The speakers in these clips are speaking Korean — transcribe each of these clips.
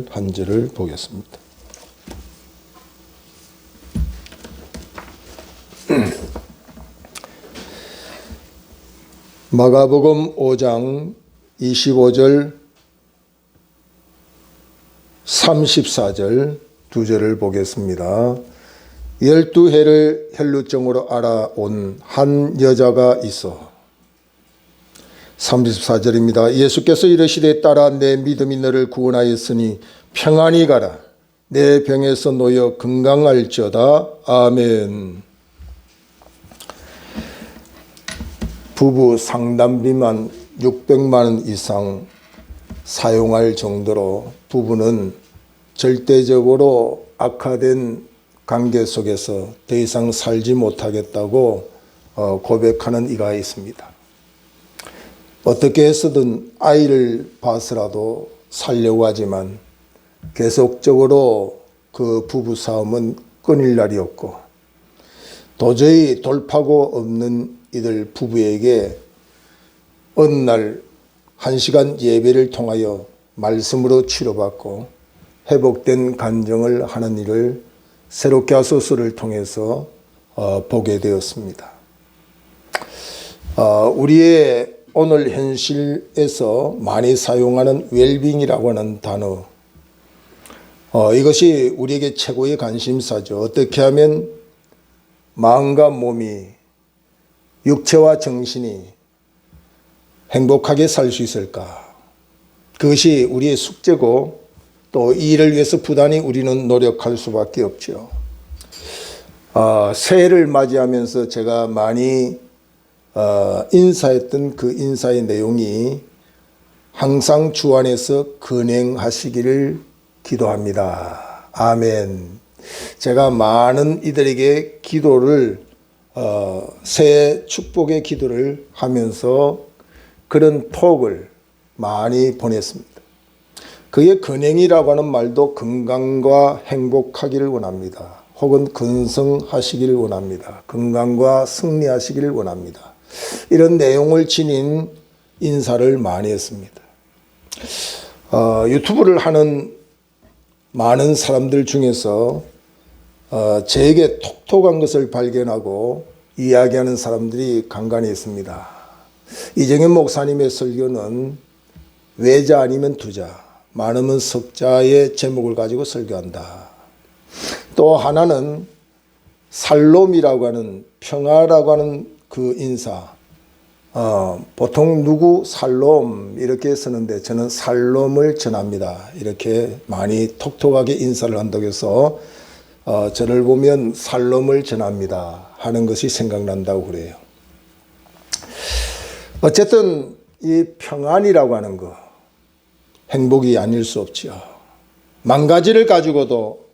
한 절을 보겠습니다. 마가복음 5장 25절 34절 두 절을 보겠습니다. 12해를 혈루증으로 알아온 한 여자가 있어 34절입니다. 예수께서 이르시되 딸아 내 믿음이 너를 구원하였으니 평안히 가라. 내 병에서 놓여 건강할지어다. 아멘. 부부 상담비만 600만 원 이상 사용할 정도로 부부는 절대적으로 악화된 관계 속에서 더 이상 살지 못하겠다고 고백하는 이가 있습니다. 어떻게 해서든 아이를 봐서라도 살려고 하지만 계속적으로 그 부부싸움은 끊일 날이 없고 도저히 돌파구 없는 이들 부부에게 어느 날 1시간 예배를 통하여 말씀으로 치료받고 회복된 간증을 하는 일을 새롭게 하소서를 통해서 보게 되었습니다. 우리의 오늘 현실에서 많이 사용하는 웰빙이라고 하는 단어, 이것이 우리에게 최고의 관심사죠. 어떻게 하면 마음과 몸이, 육체와 정신이 행복하게 살 수 있을까? 그것이 우리의 숙제고 또 이 일을 위해서 부단히 우리는 노력할 수밖에 없죠. 새해를 맞이하면서 제가 많이 인사했던 그 인사의 내용이 항상 주 안에서 근행하시기를 기도합니다. 아멘. 제가 많은 이들에게 기도를 새해 축복의 기도를 하면서 그런 톡을 많이 보냈습니다. 그의 근행이라고 하는 말도 건강과 행복하기를 원합니다. 혹은 건성하시기를 원합니다. 건강과 승리하시기를 원합니다. 이런 내용을 지닌 인사를 많이 했습니다. 유튜브를 하는 많은 사람들 중에서 제게 톡톡한 것을 발견하고 이야기하는 사람들이 간간히 있습니다. 이정현 목사님의 설교는 외자 아니면 두자, 많으면 석자의 제목을 가지고 설교한다. 또 하나는 살롬이라고 하는 평화라고 하는 그 인사, 보통 누구 살롬 이렇게 쓰는데 저는 살롬을 전합니다. 이렇게 많이 톡톡하게 인사를 한다고 해서 저를 보면 살롬을 전합니다 하는 것이 생각난다고 그래요. 어쨌든 이 평안이라고 하는 거 행복이 아닐 수 없죠. 만 가지를 가지고도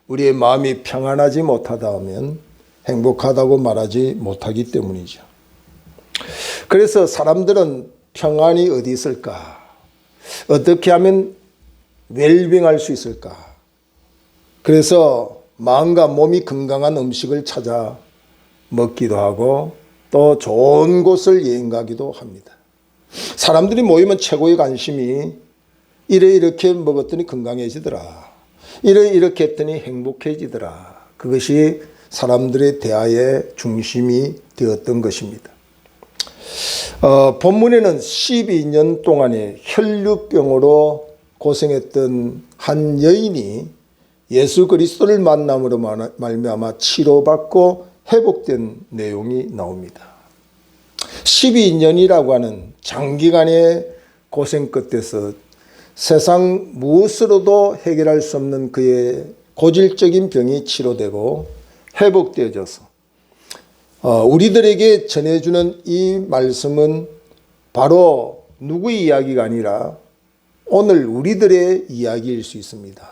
우리의 마음이 평안하지 못하다 하면 행복하다고 말하지 못하기 때문이죠. 그래서 사람들은 평안이 어디 있을까? 어떻게 하면 웰빙할 수 있을까? 그래서 마음과 몸이 건강한 음식을 찾아 먹기도 하고 또 좋은 곳을 여행 가기도 합니다. 사람들이 모이면 최고의 관심이 이렇게 먹었더니 건강해지더라. 이렇게 했더니 행복해지더라. 그것이 사람들의 대화의 중심이 되었던 것입니다. 본문에는 12년 동안에 혈류병으로 고생했던 한 여인이 예수 그리스도를 만남으로 말미암아 치료받고 회복된 내용이 나옵니다. 12년이라고 하는 장기간의 고생 끝에서 세상 무엇으로도 해결할 수 없는 그의 고질적인 병이 치료되고 회복되어져서 우리들에게 전해주는 이 말씀은 바로 누구의 이야기가 아니라 오늘 우리들의 이야기일 수 있습니다.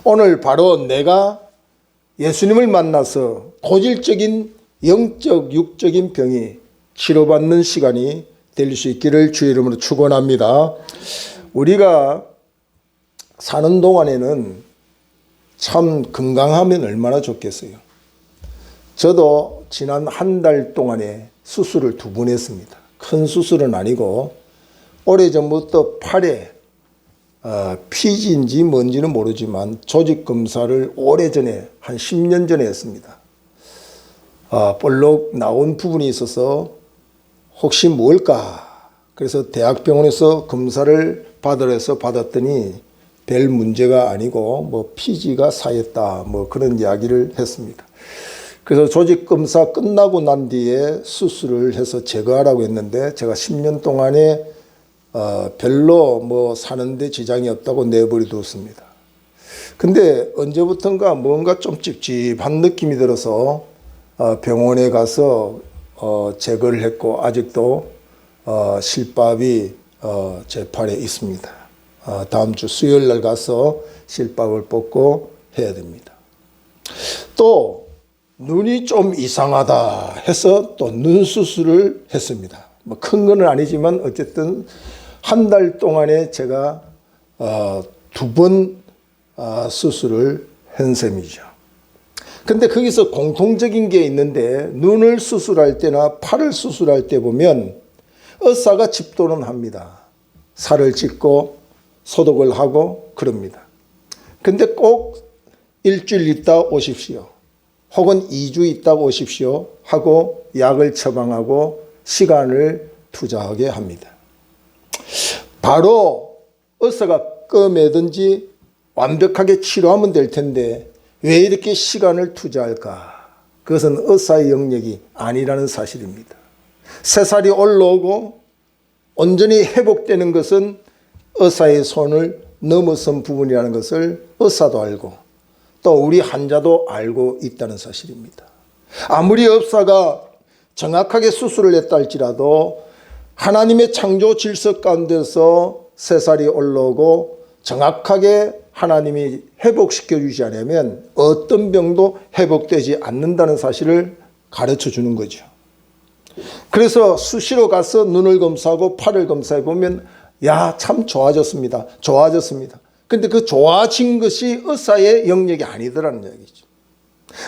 오늘 바로 내가 예수님을 만나서 고질적인 영적, 육적인 병이 치료받는 시간이 될 수 있기를 주의 이름으로 축원합니다. 우리가 사는 동안에는 참 건강하면 얼마나 좋겠어요. 저도 지난 한 달 동안에 수술을 2번 했습니다. 큰 수술은 아니고 오래전부터 팔에 피지인지 뭔지는 모르지만 조직 검사를 오래전에 한 10년 전에 했습니다. 볼록 나온 부분이 있어서 혹시 뭘까? 그래서 대학병원에서 검사를 받으러 해서 받았더니 별 문제가 아니고 뭐 피지가 쌓였다 뭐 그런 이야기를 했습니다. 그래서 조직 검사 끝나고 난 뒤에 수술을 해서 제거하라고 했는데 제가 10년 동안에 별로 뭐 사는데 지장이 없다고 내버려 두었습니다. 근데 언제부턴가 뭔가 좀 찝찝한 느낌이 들어서 병원에 가서 제거를 했고 아직도 실밥이 제 팔에 있습니다. 다음 주 수요일 날 가서 실밥을 뽑고 해야 됩니다. 또 눈이 좀 이상하다 해서 또 눈 수술을 했습니다. 뭐 큰 건 아니지만 어쨌든 한 달 동안에 제가 2번 수술을 한 셈이죠. 근데 거기서 공통적인 게 있는데 눈을 수술할 때나 팔을 수술할 때 보면 의사가 집도는 합니다. 살을 찢고 소독을 하고 그럽니다. 근데 꼭 일주일 있다 오십시오. 혹은 2주 있다 오십시오 하고 약을 처방하고 시간을 투자하게 합니다. 바로 의사가 끄매든지 완벽하게 치료하면 될 텐데 왜 이렇게 시간을 투자할까? 그것은 의사의 영역이 아니라는 사실입니다. 새살이 올라오고 온전히 회복되는 것은 의사의 손을 넘어선 부분이라는 것을 의사도 알고 또 우리 환자도 알고 있다는 사실입니다. 아무리 의사가 정확하게 수술을 했다 할지라도 하나님의 창조 질서 가운데서 새살이 올라오고 정확하게 하나님이 회복시켜 주지 않으면 어떤 병도 회복되지 않는다는 사실을 가르쳐 주는 거죠. 그래서 수시로 가서 눈을 검사하고 팔을 검사해 보면 야, 참 좋아졌습니다. 좋아졌습니다. 근데 그 좋아진 것이 의사의 영역이 아니더라는 이야기죠.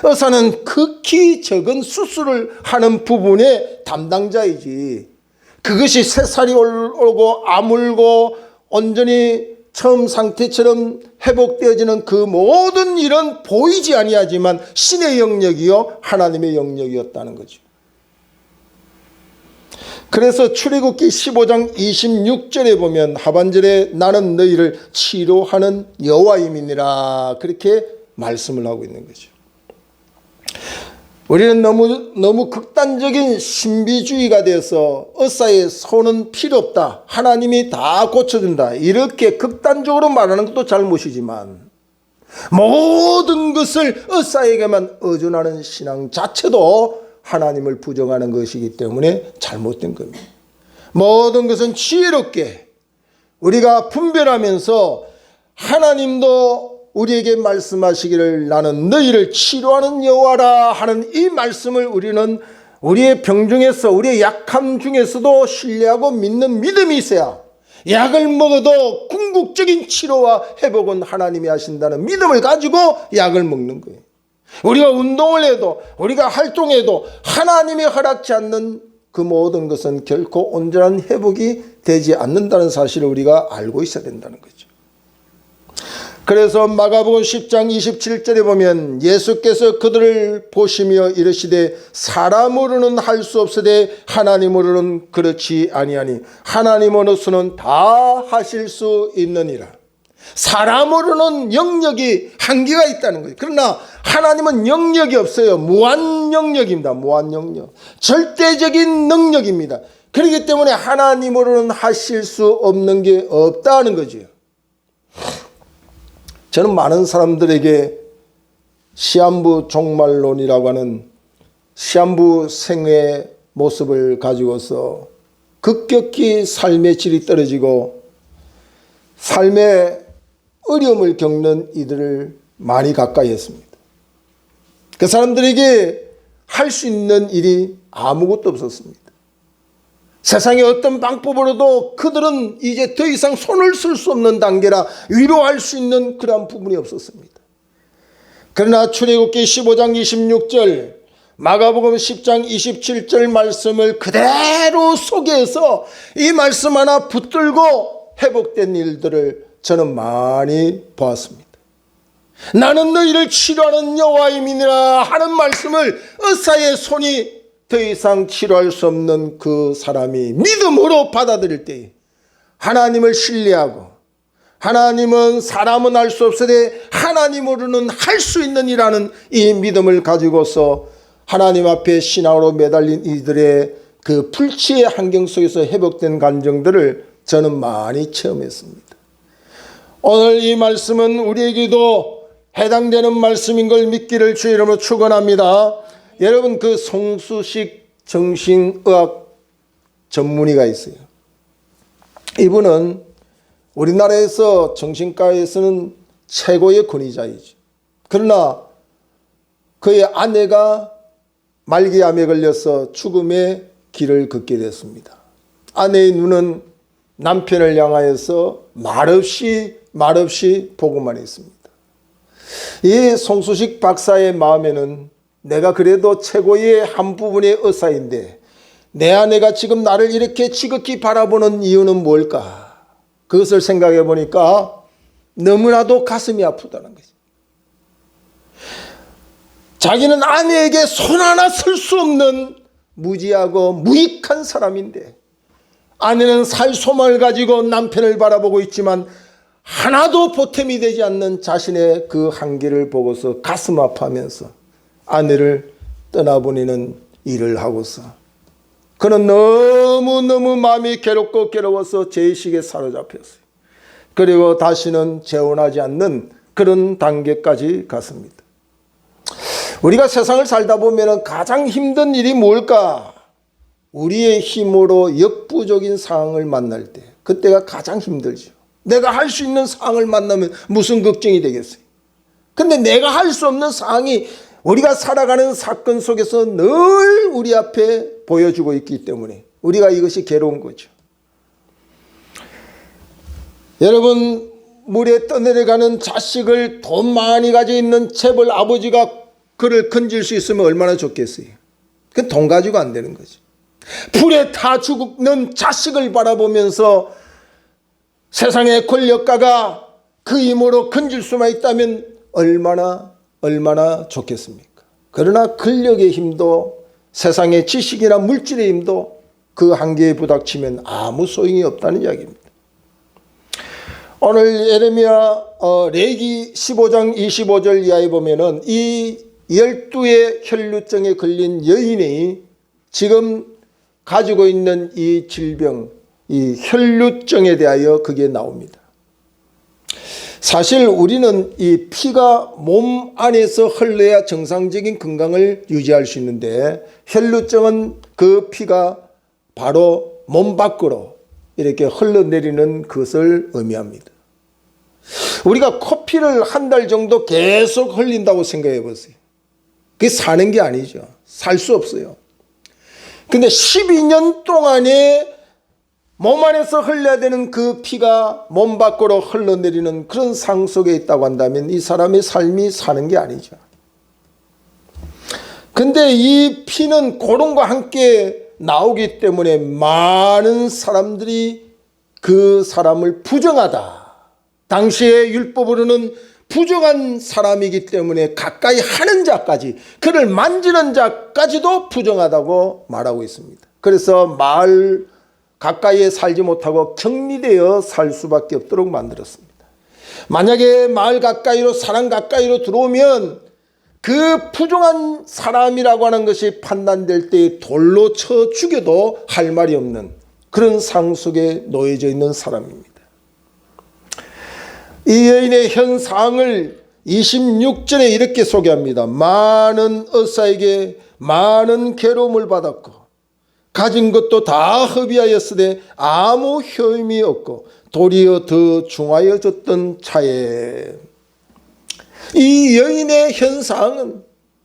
의사는 극히 적은 수술을 하는 부분의 담당자이지 그것이 새살이 오고 아물고 온전히 처음 상태처럼 회복되어지는 그 모든 일은 보이지 아니하지만 신의 영역이요 하나님의 영역이었다는 거죠. 그래서 출애굽기 15장 26절에 보면 하반절에 나는 너희를 치료하는 여호와임이니라 그렇게 말씀을 하고 있는 거죠. 우리는 너무 극단적인 신비주의가 되어서 의사의 손은 필요 없다. 하나님이 다 고쳐준다. 이렇게 극단적으로 말하는 것도 잘못이지만 모든 것을 의사에게만 의존하는 신앙 자체도 하나님을 부정하는 것이기 때문에 잘못된 겁니다. 모든 것은 지혜롭게 우리가 분별하면서 하나님도 우리에게 말씀하시기를 나는 너희를 치료하는 여호와라 하는 이 말씀을 우리는 우리의 병 중에서 우리의 약함 중에서도 신뢰하고 믿는 믿음이 있어야 약을 먹어도 궁극적인 치료와 회복은 하나님이 하신다는 믿음을 가지고 약을 먹는 거예요. 우리가 운동을 해도 우리가 활동해도 하나님이 허락지 않는 그 모든 것은 결코 온전한 회복이 되지 않는다는 사실을 우리가 알고 있어야 된다는 거죠. 그래서 마가복음 10장 27절에 보면 예수께서 그들을 보시며 이르시되 사람으로는 할 수 없으되 하나님으로는 그렇지 아니하니 하나님으로서는 다 하실 수 있느니라. 사람으로는 영역이 한계가 있다는 거예요. 그러나 하나님은 영역이 없어요. 무한 영역입니다. 무한 영역. 절대적인 능력입니다. 그렇기 때문에 하나님으로는 하실 수 없는 게 없다는 거죠. 저는 많은 사람들에게 시한부 종말론이라고 하는 시한부 생의 모습을 가지고서 급격히 삶의 질이 떨어지고 삶의 어려움을 겪는 이들을 많이 가까이 했습니다. 그 사람들에게 할 수 있는 일이 아무것도 없었습니다. 세상의 어떤 방법으로도 그들은 이제 더 이상 손을 쓸 수 없는 단계라 위로할 수 있는 그러한 부분이 없었습니다. 그러나 출애굽기 15장 26절 마가복음 10장 27절 말씀을 그대로 소개해서 이 말씀 하나 붙들고 회복된 일들을 저는 많이 보았습니다. 나는 너희를 치료하는 여호와임이니라 하는 말씀을 의사의 손이 더 이상 치료할 수 없는 그 사람이 믿음으로 받아들일 때 하나님을 신뢰하고 하나님은 사람은 알 수 없으되 하나님으로는 할 수 있는 이라는 이 믿음을 가지고서 하나님 앞에 신앙으로 매달린 이들의 그 불치의 환경 속에서 회복된 감정들을 저는 많이 체험했습니다. 오늘 이 말씀은 우리에게도 해당되는 말씀인 걸 믿기를 주의 이름으로 축원합니다. 여러분, 그 송수식 정신의학 전문의가 있어요. 이분은 우리나라에서 정신과에서는 최고의 권위자이죠. 그러나 그의 아내가 말기암에 걸려서 죽음의 길을 걷게 됐습니다. 아내의 눈은 남편을 향하여서 말없이 보고만 있습니다. 이 송수식 박사의 마음에는 내가 그래도 최고의 한 부분의 의사인데 내 아내가 지금 나를 이렇게 지극히 바라보는 이유는 뭘까? 그것을 생각해 보니까 너무나도 가슴이 아프다는 거지. 자기는 아내에게 손 하나 쓸 수 없는 무지하고 무익한 사람인데 아내는 살 소망을 가지고 남편을 바라보고 있지만 하나도 보탬이 되지 않는 자신의 그 한계를 보고서 가슴 아파하면서 아내를 떠나보내는 일을 하고서 그는 너무너무 마음이 괴롭고 괴로워서 죄의식에 사로잡혔어요. 그리고 다시는 재혼하지 않는 그런 단계까지 갔습니다. 우리가 세상을 살다 보면 가장 힘든 일이 뭘까? 우리의 힘으로 역부족인 상황을 만날 때 그때가 가장 힘들죠. 내가 할 수 있는 상황을 만나면 무슨 걱정이 되겠어요? 근데 내가 할 수 없는 상황이 우리가 살아가는 사건 속에서 늘 우리 앞에 보여주고 있기 때문에 우리가 이것이 괴로운 거죠. 여러분, 물에 떠내려가는 자식을 돈 많이 가지고 있는 재벌 아버지가 그를 건질 수 있으면 얼마나 좋겠어요. 그 돈 가지고 안 되는 거죠. 불에 타 죽는 자식을 바라보면서 세상의 권력가가 그 힘으로 건질 수만 있다면 얼마나 좋겠습니까? 그러나 권력의 힘도 세상의 지식이나 물질의 힘도 그 한계에 부닥치면 아무 소용이 없다는 이야기입니다. 오늘 예레미야 레기 15장 25절 이하에 보면은 이 12의 혈루증에 걸린 여인이 지금 가지고 있는 이 질병, 이 혈루증에 대하여 그게 나옵니다. 사실 우리는 이 피가 몸 안에서 흘러야 정상적인 건강을 유지할 수 있는데 혈루증은 그 피가 바로 몸 밖으로 이렇게 흘러내리는 것을 의미합니다. 우리가 코피를 한 달 정도 계속 흘린다고 생각해 보세요. 그게 사는 게 아니죠. 살 수 없어요. 근데 12년 동안에 몸 안에서 흘러야 되는 그 피가 몸 밖으로 흘러내리는 그런 상황 속에 있다고 한다면 이 사람의 삶이 사는 게 아니죠. 근데 이 피는 고름과 함께 나오기 때문에 많은 사람들이 그 사람을 부정하다. 당시의 율법으로는 부정한 사람이기 때문에 가까이 하는 자까지, 그를 만지는 자까지도 부정하다고 말하고 있습니다. 그래서 마을 가까이에 살지 못하고 격리되어 살 수밖에 없도록 만들었습니다. 만약에 마을 가까이로, 사람 가까이로 들어오면 그 부정한 사람이라고 하는 것이 판단될 때 돌로 쳐 죽여도 할 말이 없는 그런 상황 속에 놓여져 있는 사람입니다. 이 여인의 현 상황을 26절에 이렇게 소개합니다. 많은 의사에게 많은 괴로움을 받았고 가진 것도 다 허비하였으되 아무 효임이 없고 도리어 더 중하여졌던 차에, 이 여인의 현상은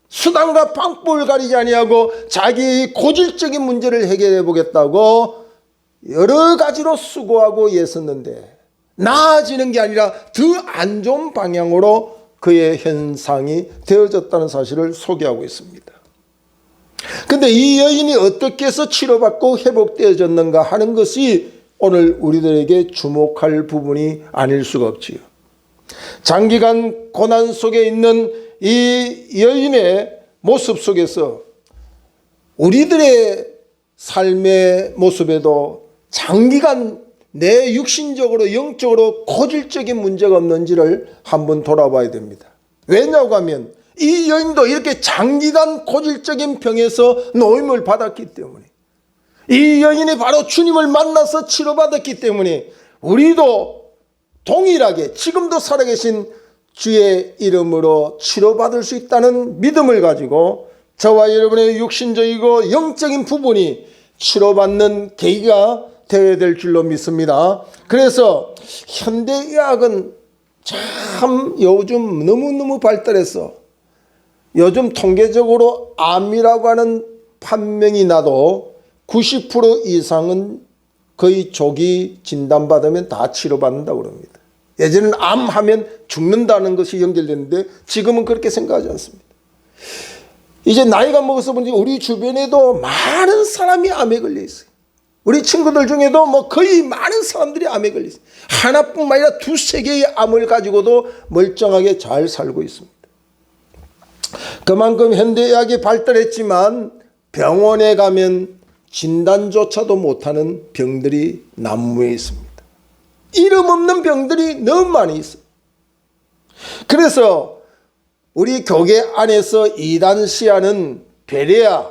수단과 방법을 가리지 아니하고 자기 고질적인 문제를 해결해 보겠다고 여러 가지로 수고하고 애썼는데 나아지는 게 아니라 더 안 좋은 방향으로 그의 현상이 되어졌다는 사실을 소개하고 있습니다. 근데 이 여인이 어떻게 해서 치료받고 회복되어졌는가 하는 것이 오늘 우리들에게 주목할 부분이 아닐 수가 없지요. 장기간 고난 속에 있는 이 여인의 모습 속에서 우리들의 삶의 모습에도 장기간 내 육신적으로 영적으로 고질적인 문제가 없는지를 한번 돌아봐야 됩니다. 왜냐고 하면 이 여인도 이렇게 장기간 고질적인 병에서 노임을 받았기 때문에, 이 여인이 바로 주님을 만나서 치료받았기 때문에 우리도 동일하게 지금도 살아계신 주의 이름으로 치료받을 수 있다는 믿음을 가지고 저와 여러분의 육신적이고 영적인 부분이 치료받는 계기가 되어야 될 줄로 믿습니다. 그래서 현대의학은 참 요즘 너무너무 발달해서 요즘 통계적으로 암이라고 하는 판명이 나도 90% 이상은 거의 조기 진단받으면 다 치료받는다고 그럽니다. 예전에는 암하면 죽는다는 것이 연결됐는데 지금은 그렇게 생각하지 않습니다. 이제 나이가 먹어서 보니 우리 주변에도 많은 사람이 암에 걸려 있어요. 우리 친구들 중에도 뭐 거의 많은 사람들이 암에 걸려 있어요. 하나뿐만 아니라 두세 개의 암을 가지고도 멀쩡하게 잘 살고 있습니다. 그만큼 현대의학이 발달했지만 병원에 가면 진단조차도 못하는 병들이 난무해 있습니다. 이름 없는 병들이 너무 많이 있어요. 그래서 우리 교계 안에서 이단시하는 베레아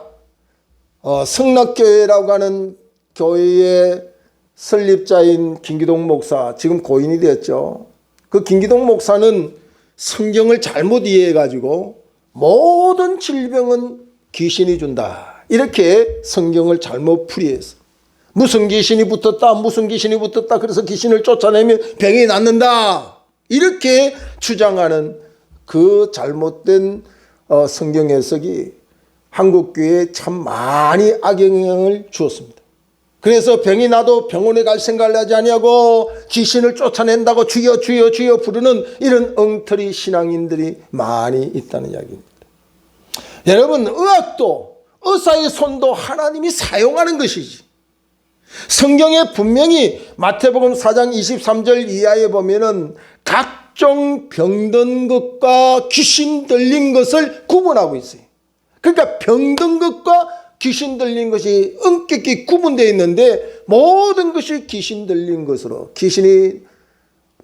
성락교회라고 하는 교회의 설립자인 김기동 목사, 지금 고인이 되었죠. 그 김기동 목사는 성경을 잘못 이해해가지고 모든 질병은 귀신이 준다, 이렇게 성경을 잘못 풀이했어. 무슨 귀신이 붙었다, 무슨 귀신이 붙었다, 그래서 귀신을 쫓아내면 병이 낫는다, 이렇게 주장하는 그 잘못된 성경 해석이 한국교회에 참 많이 악영향을 주었습니다. 그래서 병이 나도 병원에 갈 생각을 하지 아니하고 귀신을 쫓아낸다고 주여 주여 주여 부르는 이런 엉터리 신앙인들이 많이 있다는 이야기입니다. 여러분, 의학도 의사의 손도 하나님이 사용하는 것이지. 성경에 분명히 마태복음 4장 23절 이하에 보면은 각종 병든 것과 귀신 들린 것을 구분하고 있어요. 그러니까 병든 것과 귀신 들린 것이 엄격히 구분되어 있는데 모든 것이 귀신 들린 것으로, 귀신이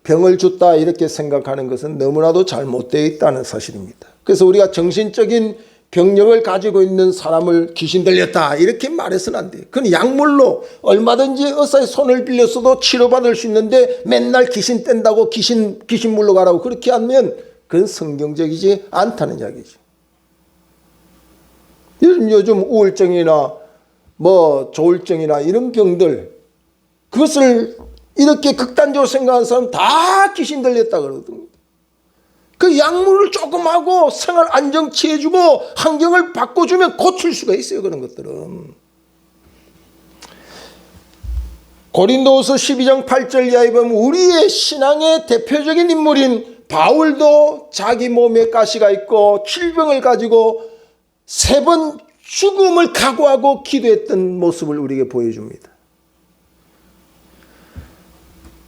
병을 줬다 이렇게 생각하는 것은 너무나도 잘못되어 있다는 사실입니다. 그래서 우리가 정신적인 병력을 가지고 있는 사람을 귀신 들렸다 이렇게 말해서는 안 돼요. 그건 약물로 얼마든지 의사의 손을 빌려서도 치료받을 수 있는데 맨날 귀신 뗀다고 귀신 물러가라고 그렇게 하면 그건 성경적이지 않다는 이야기죠. 요즘 우울증이나 뭐 조울증이나 이런 병들, 그것을 이렇게 극단적으로 생각하는 사람 다 귀신 들렸다 그러거든요. 그 약물을 조금 하고 생활 안정치 해주고 환경을 바꿔주면 고칠 수가 있어요. 그런 것들은. 고린도후서 12장 8절 이하에 보면 우리의 신앙의 대표적인 인물인 바울도 자기 몸에 가시가 있고 질병을 가지고 3번 죽음을 각오하고 기도했던 모습을 우리에게 보여줍니다.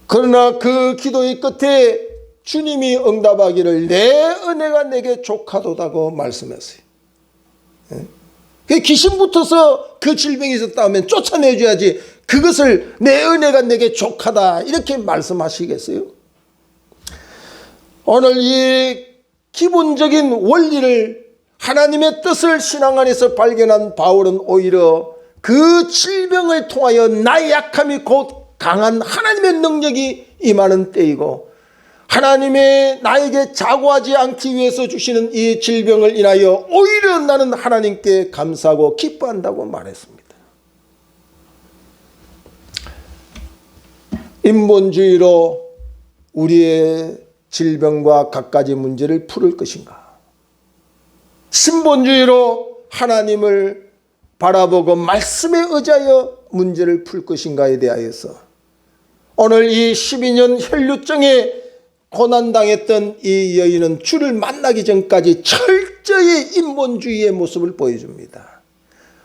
그러나 그 기도의 끝에 주님이 응답하기를 내 은혜가 내게 족하도다고 말씀했어요. 귀신 붙어서 그 질병이 있었다 하면 쫓아내줘야지, 그것을 내 은혜가 내게 족하다 이렇게 말씀하시겠어요? 오늘 이 기본적인 원리를, 하나님의 뜻을 신앙 안에서 발견한 바울은 오히려 그 질병을 통하여 나의 약함이 곧 강한 하나님의 능력이 임하는 때이고, 하나님의 나에게 자고하지 않기 위해서 주시는 이 질병을 인하여 오히려 나는 하나님께 감사하고 기뻐한다고 말했습니다. 인본주의로 우리의 질병과 갖가지 문제를 풀을 것인가? 신본주의로 하나님을 바라보고 말씀에 의지하여 문제를 풀 것인가에 대하여서 오늘 이 12년 혈류증에 고난당했던 이 여인은 주를 만나기 전까지 철저히 인본주의의 모습을 보여줍니다.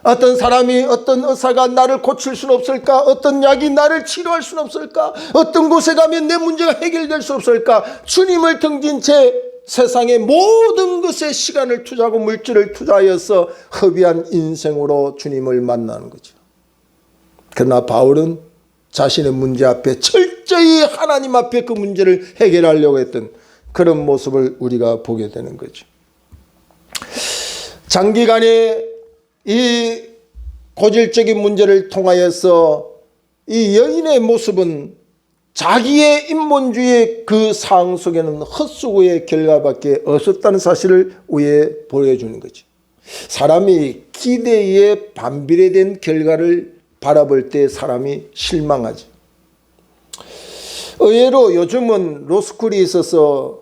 어떤 사람이, 어떤 의사가 나를 고칠 수는 없을까? 어떤 약이 나를 치료할 수는 없을까? 어떤 곳에 가면 내 문제가 해결될 수 없을까? 주님을 등진 채 세상의 모든 것에 시간을 투자하고 물질을 투자하여서 허비한 인생으로 주님을 만나는 거죠. 그러나 바울은 자신의 문제 앞에 철저히 하나님 앞에 그 문제를 해결하려고 했던 그런 모습을 우리가 보게 되는 거죠. 장기간의 이 고질적인 문제를 통하여서 이 여인의 모습은 자기의 인본주의의 그 상황 속에는 헛수고의 결과밖에 없었다는 사실을 우리에 보여주는 거죠. 사람이 기대에 반비례된 결과를 바라볼 때 사람이 실망하죠. 의외로 요즘은 로스쿨이 있어서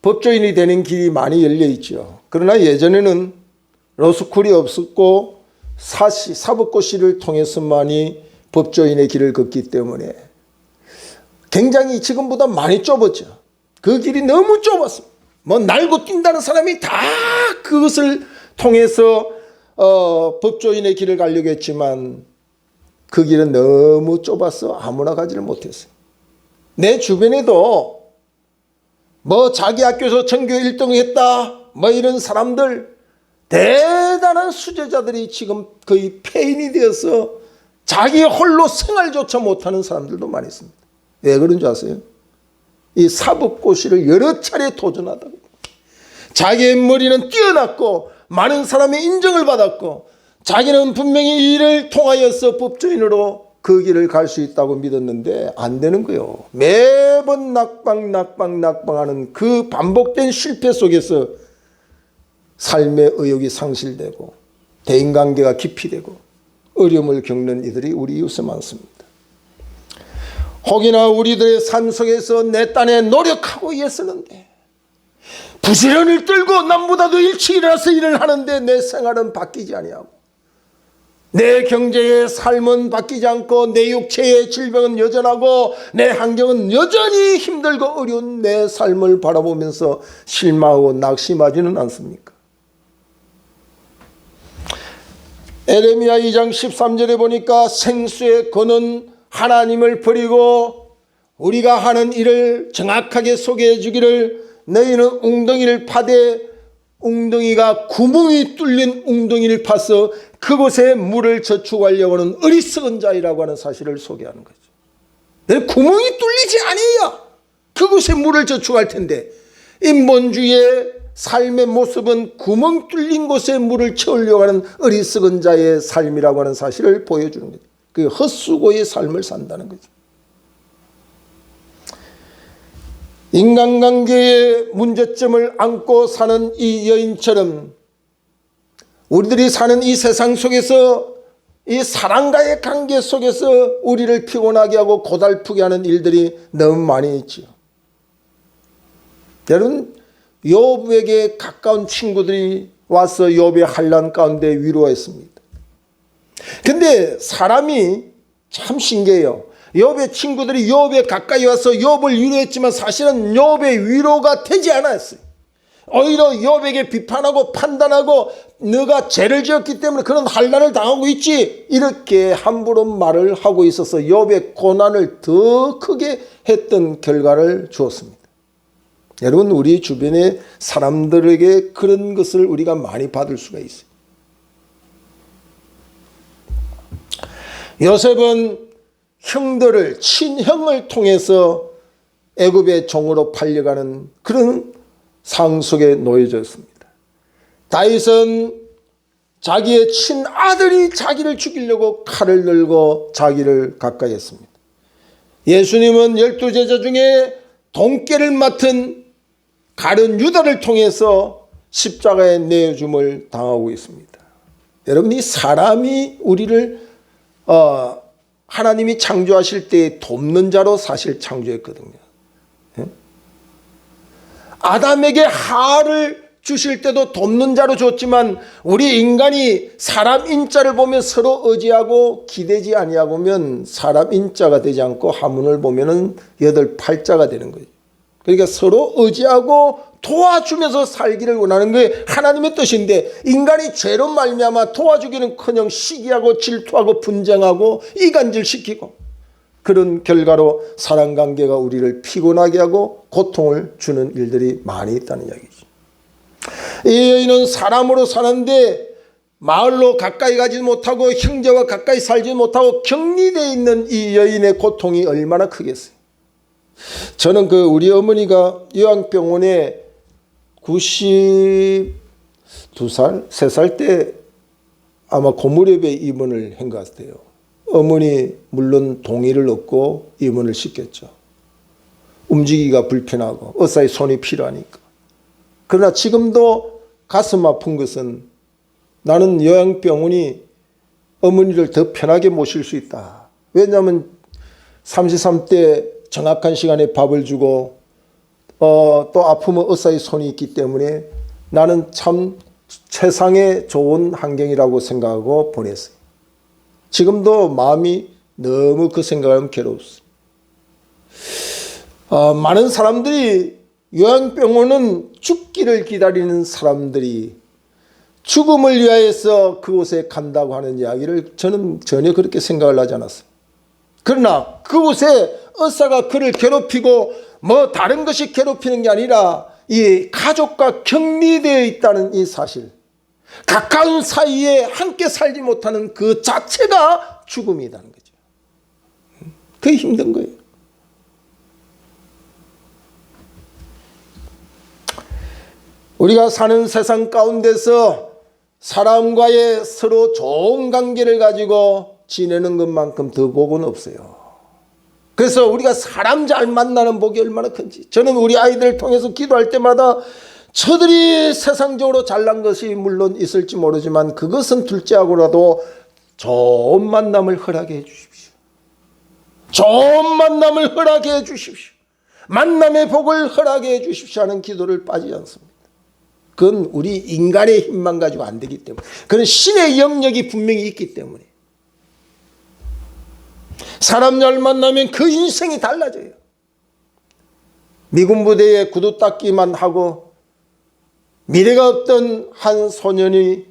법조인이 되는 길이 많이 열려 있죠. 그러나 예전에는 로스쿨이 없었고 사법고시를 통해서만이 법조인의 길을 걷기 때문에 굉장히 지금보다 많이 좁았죠. 그 길이 너무 좁았습니다. 날고 뛴다는 사람이 다 그것을 통해서 법조인의 길을 가려고 했지만 그 길은 너무 좁아서 아무나 가지를 못했어요. 내 주변에도 자기 학교에서 전교 1등 했다 이런 사람들, 대단한 수제자들이 지금 거의 폐인이 되어서 자기 홀로 생활조차 못하는 사람들도 많이 있습니다. 왜 그런 줄 아세요? 이 사법고시를 여러 차례 도전하다가 자기의 머리는 뛰어났고 많은 사람의 인정을 받았고 자기는 분명히 이 일을 통하여서 법조인으로 그 길을 갈 수 있다고 믿었는데 안 되는 거예요. 매번 낙방하는 그 반복된 실패 속에서 삶의 의욕이 상실되고 대인관계가 기피되고 어려움을 겪는 이들이 우리 이웃에 많습니다. 혹이나 우리들의 삶 속에서 내 딴에 노력하고 애쓰는데 부지런히 떨고 남보다도 일찍 일어나서 일을 하는데 내 생활은 바뀌지 아니하고 내 경제의 삶은 바뀌지 않고 내 육체의 질병은 여전하고 내 환경은 여전히 힘들고 어려운 내 삶을 바라보면서 실망하고 낙심하지는 않습니까? 에레미야 2장 13절에 보니까 생수의 근원 하나님을 버리고 우리가 하는 일을 정확하게 소개해 주기를 너희는 웅덩이를 파되 웅덩이가 구멍이 뚫린 웅덩이를 파서 그곳에 물을 저축하려고 하는 어리석은 자이라고 하는 사실을 소개하는 거죠. 내 구멍이 뚫리지 아니야. 그곳에 물을 저축할 텐데 인본주의의 삶의 모습은 구멍 뚫린 곳에 물을 채우려고 하는 어리석은 자의 삶이라고 하는 사실을 보여주는 거죠. 그 헛수고의 삶을 산다는 거죠. 인간관계의 문제점을 안고 사는 이 여인처럼 우리들이 사는 이 세상 속에서 이 사랑과의 관계 속에서 우리를 피곤하게 하고 고달프게 하는 일들이 너무 많이 있죠. 여러분, 욥에게 가까운 친구들이 와서 욥의 환난 가운데 위로했습니다. 근데 사람이 참 신기해요. 욥의 친구들이 욥에 가까이 와서 욥을 위로했지만 사실은 욥의 위로가 되지 않았어요. 오히려 욥에게 비판하고 판단하고 너가 죄를 지었기 때문에 그런 환난을 당하고 있지 이렇게 함부로 말을 하고 있어서 욥의 고난을 더 크게 했던 결과를 주었습니다. 여러분, 우리 주변의 사람들에게 그런 것을 우리가 많이 받을 수가 있어요. 요셉은 형들을 친형을 통해서 애굽의 종으로 팔려가는 그런 상황 속에 놓여졌습니다. 다윗은 자기의 친아들이 자기를 죽이려고 칼을 들고 자기를 가까이 했습니다. 예수님은 12제자 중에 돈깨를 맡은 가룟 유다를 통해서 십자가에 내어줌을 당하고 있습니다. 여러분, 이 사람이 우리를 하나님이 창조하실 때 돕는 자로 사실 창조했거든요. 아담에게 하를 주실 때도 돕는 자로 줬지만 우리 인간이 사람 인자를 보면 서로 의지하고 기대지 아니하고면 사람 인자가 되지 않고 하문을 보면은 8팔자가 되는 거예요. 그러니까 서로 의지하고 도와주면서 살기를 원하는 게 하나님의 뜻인데, 인간이 죄로 말미암아 도와주기는커녕 시기하고 질투하고 분쟁하고 이간질시키고, 그런 결과로 사랑관계가 우리를 피곤하게 하고 고통을 주는 일들이 많이 있다는 이야기죠. 이 여인은 사람으로 사는데 마을로 가까이 가지 못하고 형제와 가까이 살지 못하고 격리되어 있는 이 여인의 고통이 얼마나 크겠어요. 저는 우리 어머니가 요양병원에 92살, 3살 때 아마 그 무렵에 입원을 한 것 같아요. 어머니 물론 동의를 얻고 입원을 시켰죠. 움직이기가 불편하고 의사의 손이 필요하니까. 그러나 지금도 가슴 아픈 것은, 나는 요양병원이 어머니를 더 편하게 모실 수 있다. 왜냐하면 33대 정확한 시간에 밥을 주고 또 아프면 의사의 손이 있기 때문에 나는 참 최상의 좋은 환경이라고 생각하고 보냈어요. 지금도 마음이 너무 그 생각하면 괴롭습니다. 많은 사람들이 요양병원은 죽기를 기다리는 사람들이 죽음을 위하여서 그곳에 간다고 하는 이야기를 저는 전혀 그렇게 생각을 하지 않았어요. 그러나 그곳에 의사가 그를 괴롭히고 뭐 다른 것이 괴롭히는 게 아니라 이 가족과 격리되어 있다는 이 사실, 가까운 사이에 함께 살지 못하는 그 자체가 죽음이라는 거죠. 그게 힘든 거예요. 우리가 사는 세상 가운데서 사람과의 서로 좋은 관계를 가지고 지내는 것만큼 더 복은 없어요. 그래서 우리가 사람 잘 만나는 복이 얼마나 큰지, 저는 우리 아이들을 통해서 기도할 때마다 저들이 세상적으로 잘난 것이 물론 있을지 모르지만 그것은 둘째하고라도 좋은 만남을 허락해 주십시오. 좋은 만남을 허락해 주십시오. 만남의 복을 허락해 주십시오 하는 기도를 빠지지 않습니다. 그건 우리 인간의 힘만 가지고 안 되기 때문에, 그건 신의 영역이 분명히 있기 때문에. 사람 잘 만나면 그 인생이 달라져요. 미군 부대에 구두 닦기만 하고 미래가 없던 한 소년이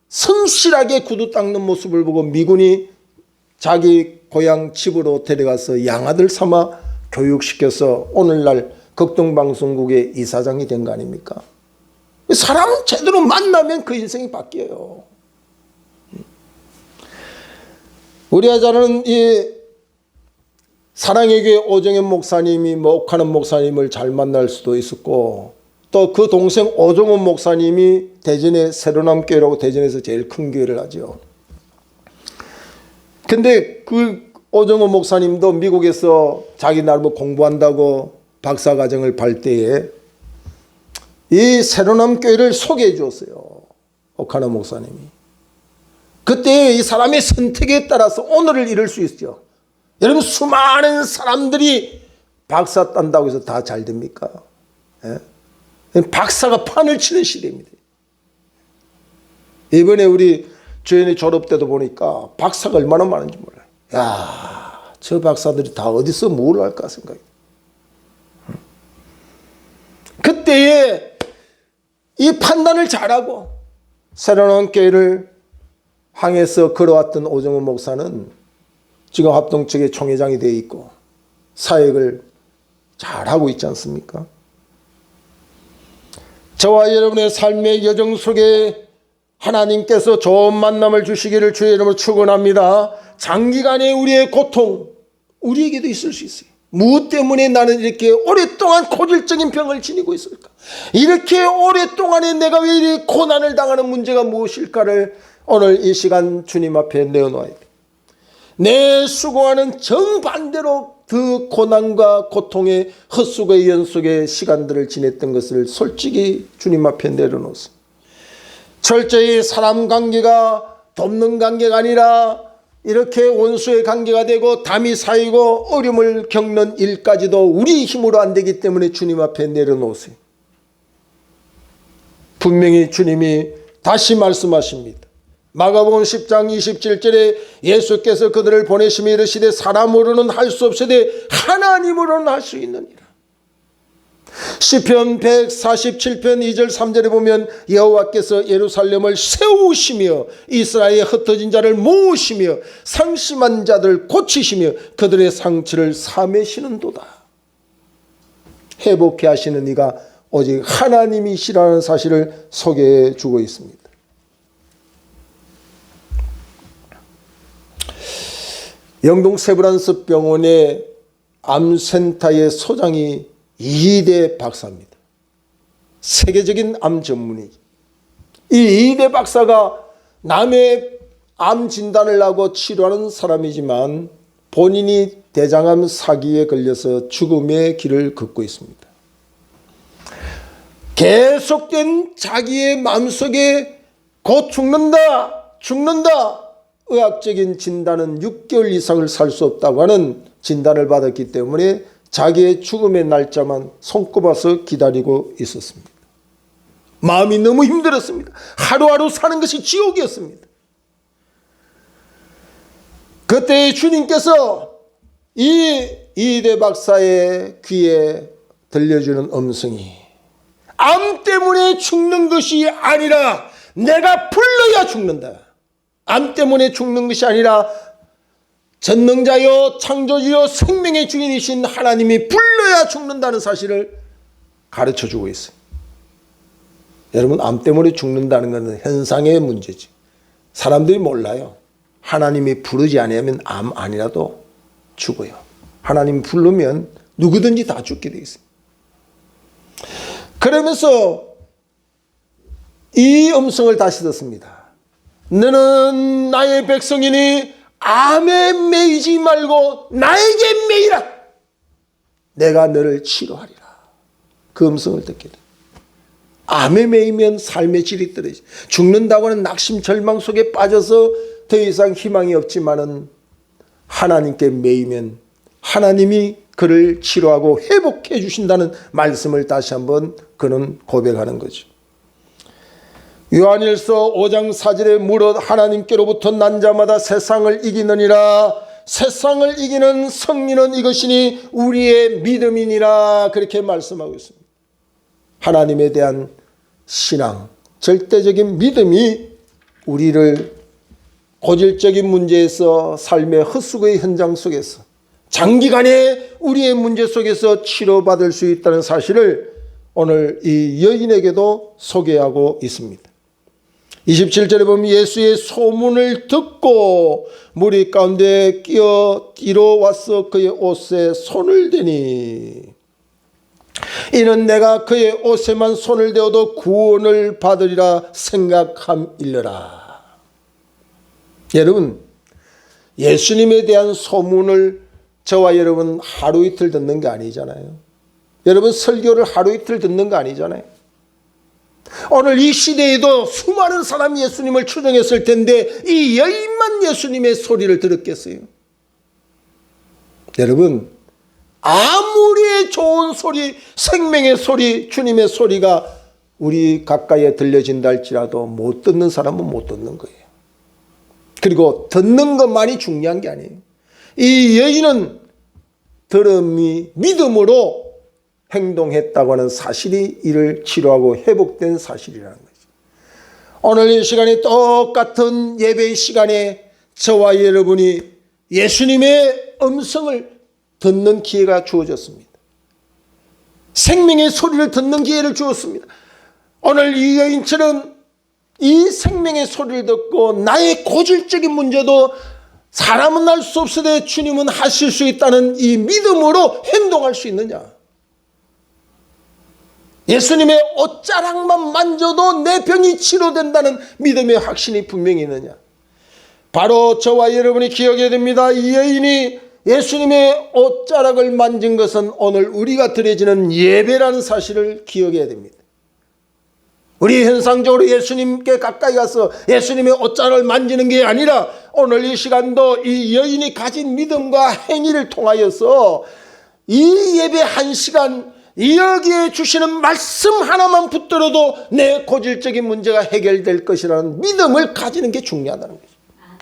성실하게 구두 닦는 모습을 보고 미군이 자기 고향 집으로 데려가서 양아들 삼아 교육시켜서 오늘날 극동방송국의 이사장이 된 거 아닙니까? 사람 제대로 만나면 그 인생이 바뀌어요. 우리 아자는 이 사랑의 교회 오정현 목사님이 옥하는 목사님을 잘 만날 수도 있었고, 또 그 동생 오종원 목사님이 대전의 새로남교회라고 대전에서 제일 큰 교회를 하죠. 근데 그 오종원 목사님도 미국에서 자기 나름대로 공부한다고 박사과정을 발 때에 이 새로남교회를 소개해 주었어요. 옥하나 목사님이. 그때 이 사람의 선택에 따라서 오늘을 이룰 수 있죠. 여러분, 수많은 사람들이 박사 딴다고 해서 다 잘 됩니까? 예? 박사가 판을 치는 시대입니다. 이번에 우리 주연이 졸업 때도 보니까 박사가 얼마나 많은지 몰라요. 야, 저 박사들이 다 어디서 뭘 할까 생각해요. 그때에 이 판단을 잘하고 새로운 교회를 향해서 걸어왔던 오정훈 목사는 지금 합동측의 총회장이 되어 있고 사역을 잘하고 있지 않습니까? 저와 여러분의 삶의 여정 속에 하나님께서 좋은 만남을 주시기를 주의 이름으로 축원합니다. 장기간의 우리의 고통, 우리에게도 있을 수 있어요. 무엇 때문에 나는 이렇게 오랫동안 고질적인 병을 지니고 있을까? 이렇게 오랫동안에 내가 왜 이렇게 고난을 당하는 문제가 무엇일까를 오늘 이 시간 주님 앞에 내어놓아야 돼. 내 수고하는 정반대로 그 고난과 고통의 헛수고의 연속의 시간들을 지냈던 것을 솔직히 주님 앞에 내려놓습니다. 철저히 사람 관계가 돕는 관계가 아니라 이렇게 원수의 관계가 되고 담이 쌓이고 어려움을 겪는 일까지도 우리 힘으로 안 되기 때문에 주님 앞에 내려놓으세요. 분명히 주님이 다시 말씀하십니다. 마가복음 10장 27절에 예수께서 그들을 보내시며 이르시되 사람으로는 할 수 없으되 하나님으로는 할 수 있느니라. 시편 147편 2절 3절에 보면 여호와께서 예루살렘을 세우시며 이스라엘의 흩어진 자를 모으시며 상심한 자들 고치시며 그들의 상처를 사매시는도다. 회복해 하시는 이가 오직 하나님이시라는 사실을 소개해 주고 있습니다. 영동 세브란스 병원의 암센터의 소장이 이희대 박사입니다. 세계적인 암 전문의. 이 이희대 박사가 남의 암 진단을 하고 치료하는 사람이지만 본인이 대장암 사기에 걸려서 죽음의 길을 걷고 있습니다. 계속된 자기의 마음속에 곧 죽는다, 죽는다. 의학적인 진단은 6개월 이상을 살 수 없다고 하는 진단을 받았기 때문에 자기의 죽음의 날짜만 손꼽아서 기다리고 있었습니다. 마음이 너무 힘들었습니다. 하루하루 사는 것이 지옥이었습니다. 그때 주님께서 이 이희대 박사의 귀에 들려주는 음성이 암 때문에 죽는 것이 아니라 내가 불러야 죽는다. 암 때문에 죽는 것이 아니라 전능자여 창조주여 생명의 주인이신 하나님이 불러야 죽는다는 사실을 가르쳐주고 있어요. 여러분, 암 때문에 죽는다는 것은 현상의 문제지. 사람들이 몰라요. 하나님이 부르지 않으면 암 아니라도 죽어요. 하나님 부르면 누구든지 다 죽게 돼 있어요. 그러면서 이 음성을 다시 듣습니다. 너는 나의 백성이니 암에 매이지 말고 나에게 매이라. 내가 너를 치료하리라. 그 음성을 듣게 돼. 암에 매이면 삶의 질이 떨어지죠. 죽는다고 하는 낙심 절망 속에 빠져서 더 이상 희망이 없지만은 하나님께 매이면 하나님이 그를 치료하고 회복해 주신다는 말씀을 다시 한번 그는 고백하는 거죠. 요한일서 5장 4절에 무릇 하나님께로부터 난 자마다 세상을 이기느니라. 세상을 이기는 승리는 이것이니 우리의 믿음이니라. 그렇게 말씀하고 있습니다. 하나님에 대한 신앙, 절대적인 믿음이 우리를 고질적인 문제에서 삶의 헛수고의 현장 속에서 장기간의 우리의 문제 속에서 치료받을 수 있다는 사실을 오늘 이 여인에게도 소개하고 있습니다. 27절에 보면 예수의 소문을 듣고 무리 가운데 끼어 뒤로 와서 그의 옷에 손을 대니 이는 내가 그의 옷에만 손을 대어도 구원을 받으리라 생각함일러라. 여러분, 예수님에 대한 소문을 저와 여러분 하루 이틀 듣는 게 아니잖아요. 여러분 설교를 하루 이틀 듣는 거 아니잖아요. 오늘 이 시대에도 수많은 사람이 예수님을 추종했을 텐데 이 여인만 예수님의 소리를 들었겠어요? 여러분, 아무리 좋은 소리, 생명의 소리, 주님의 소리가 우리 가까이에 들려진다 할지라도 못 듣는 사람은 못 듣는 거예요. 그리고 듣는 것만이 중요한 게 아니에요. 이 여인은 들음이 믿음으로 행동했다고 하는 사실이 이를 치료하고 회복된 사실이라는 거죠. 오늘 이 시간에 똑같은 예배의 시간에 저와 여러분이 예수님의 음성을 듣는 기회가 주어졌습니다. 생명의 소리를 듣는 기회를 주었습니다. 오늘 이 여인처럼 이 생명의 소리를 듣고 나의 고질적인 문제도 사람은 알 수 없으되 주님은 하실 수 있다는 이 믿음으로 행동할 수 있느냐? 예수님의 옷자락만 만져도 내 병이 치료된다는 믿음의 확신이 분명히 있느냐? 바로 저와 여러분이 기억해야 됩니다. 이 여인이 예수님의 옷자락을 만진 것은 오늘 우리가 드려지는 예배라는 사실을 기억해야 됩니다. 우리 현상적으로 예수님께 가까이 가서 예수님의 옷자락을 만지는 게 아니라 오늘 이 시간도 이 여인이 가진 믿음과 행위를 통하여서 이 예배 한 시간 여기에 주시는 말씀 하나만 붙들어도 내 고질적인 문제가 해결될 것이라는 믿음을 가지는 게 중요하다는 거죠.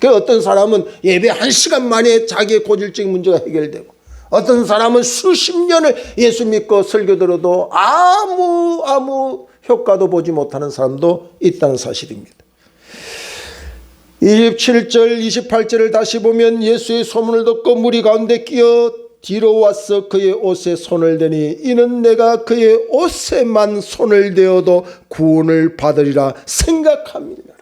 그 어떤 사람은 예배 한 시간 만에 자기의 고질적인 문제가 해결되고 어떤 사람은 수십 년을 예수 믿고 설교 들어도 아무 효과도 보지 못하는 사람도 있다는 사실입니다. 27절 28절을 다시 보면 예수의 소문을 듣고 무리 가운데 끼어 뒤로 와서 그의 옷에 손을 대니 이는 내가 그의 옷에만 손을 대어도 구원을 받으리라 생각함이니라.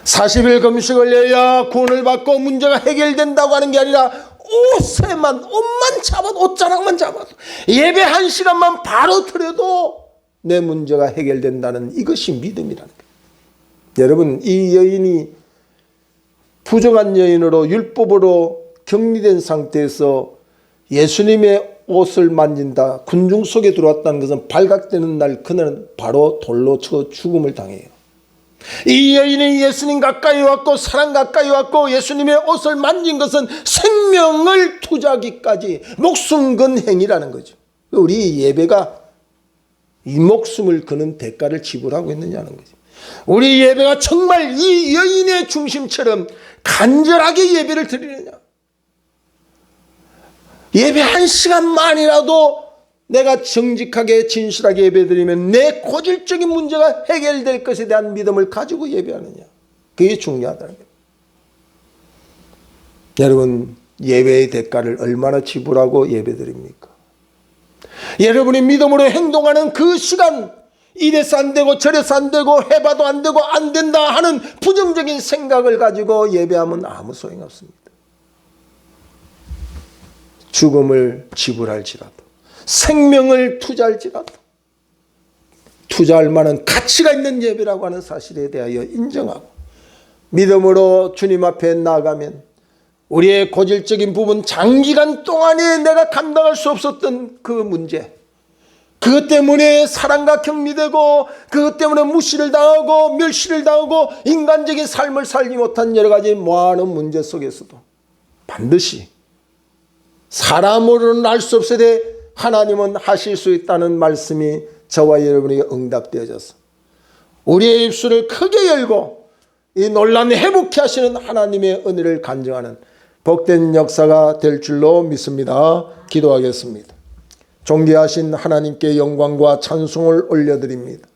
40일 금식을 해야 구원을 받고 문제가 해결된다고 하는 게 아니라 옷만 잡아도, 옷자락만 잡아도, 예배 1시간만 바로 드려도 내 문제가 해결된다는 이것이 믿음이라는 거예요. 여러분, 이 여인이 부정한 여인으로 율법으로 격리된 상태에서 예수님의 옷을 만진다, 군중 속에 들어왔다는 것은 발각되는 날 그날은 바로 돌로 쳐 죽음을 당해요. 이 여인이 예수님 가까이 왔고 사랑 가까이 왔고 예수님의 옷을 만진 것은 생명을 투자하기까지 목숨 건 행위라는 거죠. 우리 예배가 이 목숨을 거는 대가를 지불하고 있느냐는 거죠. 우리 예배가 정말 이 여인의 중심처럼 간절하게 예배를 드리느냐. 예배 1시간만이라도 내가 정직하게 진실하게 예배드리면 내 고질적인 문제가 해결될 것에 대한 믿음을 가지고 예배하느냐. 그게 중요하다는 거예요. 여러분, 예배의 대가를 얼마나 지불하고 예배드립니까? 여러분이 믿음으로 행동하는 그 시간, 이래서 안 되고 저래서 안 되고 해봐도 안 되고 안 된다 하는 부정적인 생각을 가지고 예배하면 아무 소용없습니다. 죽음을 지불할지라도 생명을 투자할지라도 투자할 만한 가치가 있는 예배라고 하는 사실에 대하여 인정하고 믿음으로 주님 앞에 나아가면 우리의 고질적인 부분, 장기간 동안에 내가 감당할 수 없었던 그 문제, 그것 때문에 사랑과 격리되고 그것 때문에 무시를 당하고 멸시를 당하고 인간적인 삶을 살지 못한 여러 가지 많은 문제 속에서도 반드시 사람으로는 알 수 없으되 하나님은 하실 수 있다는 말씀이 저와 여러분에게 응답되어져서 우리의 입술을 크게 열고 이 논란을 회복케 하시는 하나님의 은혜를 간증하는 복된 역사가 될 줄로 믿습니다. 기도하겠습니다. 존귀하신 하나님께 영광과 찬송을 올려드립니다.